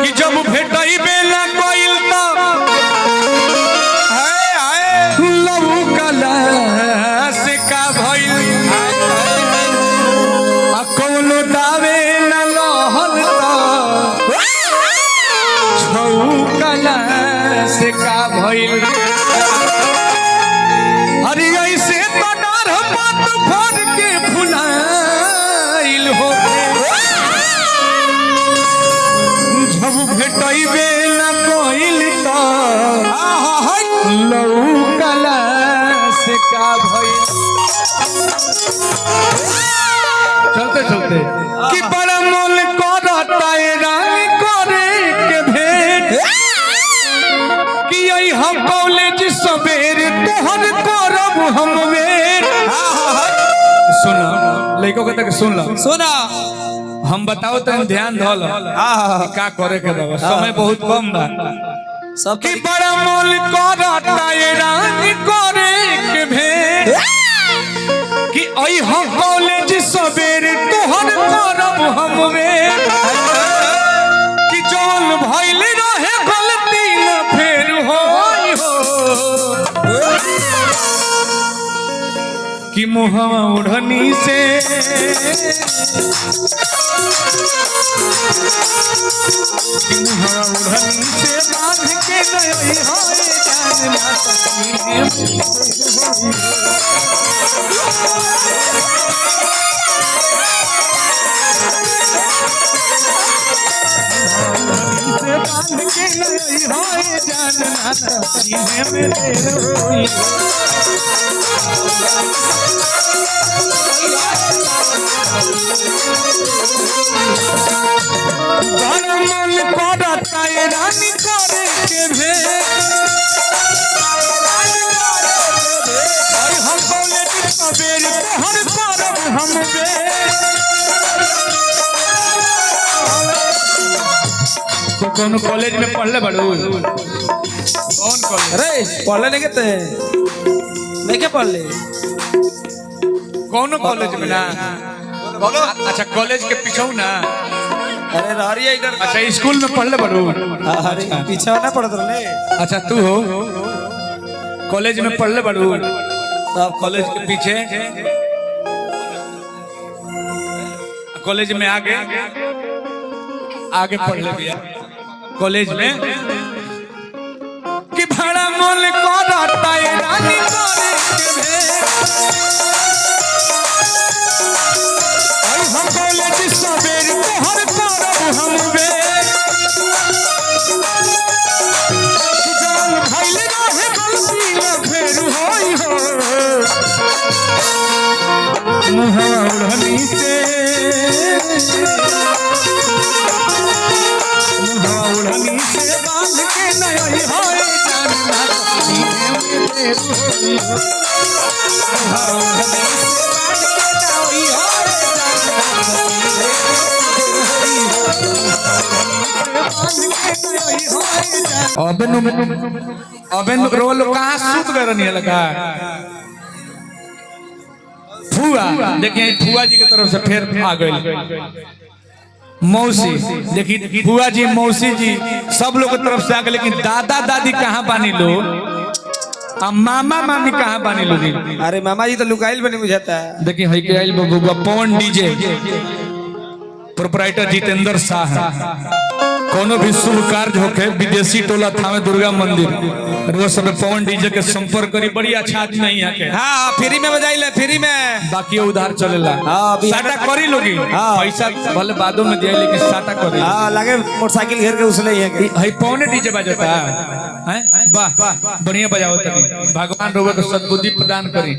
कि जब भेटई बेला कोइल तो लहू कला से का भइल आ कौनो दावे न लहल तो छौ कला से का भइल अरे ऐसे तो डर मत भर के भुलाइल हो जब भेटई बेला कोइल तो लहू कला से का भइल चलते चलते कि बड़ा मोल करता रानी करे के भेंट कि यही हम कॉलेज सवेरे तोहर करब हम वेट सुना लइको के तक सुन लो सुना हम बताओ तो ध्यान धल का करे के बा समय बहुत कम बा सब कि बड़ा मोल करता रानी करे के भेंट कि आई हम कॉलेज सवेरे तोहर करब हम वेट कि जौन भइल रहे गलती न फेर होई हो कि मुहवा ओढ़नी से मुहवा ओढ़नी से बांध के गई होए जान ना सकी बांध के गई होए जान ना सकी मेरे रोई मन करता रानी करे के हम कॉलेज सवेरे हर करब हम तो कौन कॉलेज में पढ़ले बड़ू कौन कॉलेज अरे पढ़ले नहीं कहते नहीं क्या पढ़ले कौन कॉलेज में ना बोलो अच्छा कॉलेज के पीछे ना अरे रहरिया इधर अच्छा स्कूल में पढ़ले बड़ू अरे पीछे ना पढ़त रहे अच्छा तू हो कॉलेज में पढ़ले बड़ू सब कॉलेज के पीछे कॉलेज में आगे पढ़ ले भैया कॉलेज में कि भाड़ा मोल करता रानी करे के आई हम कॉलेज सवेरे तोहर करब हम वेट जान भइल रहे गलती न फेर होई हो मुहवा ओढ़नी से मुहौड़नी से बांध के नहीं होए जान ना सकी मेरे रोई मुहौड़नी से बांध के नहीं होए जान ना सकी अबेन रोल कहाँ सूत गए रहनी लगा फुआ देखिए फुआ जी की तरफ से फिर आ गई मौसी देखिए फुआ जी मौसी जी सब लोग की तरफ से आ गए लेकिन दादा दादी कहाँ बानी लो अब मामा मामी कहाँ बानी लो अरे मामा जी तो लुकाइल बने बुझाता है देखिए हई के आइल बबुआ पवन डीजे प्रोपराइटर जितेंद्र शाह कोनो भी शुभ कार्य होके विदेशी टोला थामे दुर्गा मंदिर रोज सब पवन डीजे के संपर्क करी बड़ी अच्छा आदमी नहीं है के हाँ फ्री में बजाइले फ्री में बाकी उधार चलेला साटा करी लोगी पैसा भले बादों में दिया लेकिन साटा करी लगे मोटरसाइकिल घेर के उसले ही है हई पवन डीजे बजाता है वाह बढ़िया बजाओ तनी भगवान रोग को सद्बुद्धि प्रदान करी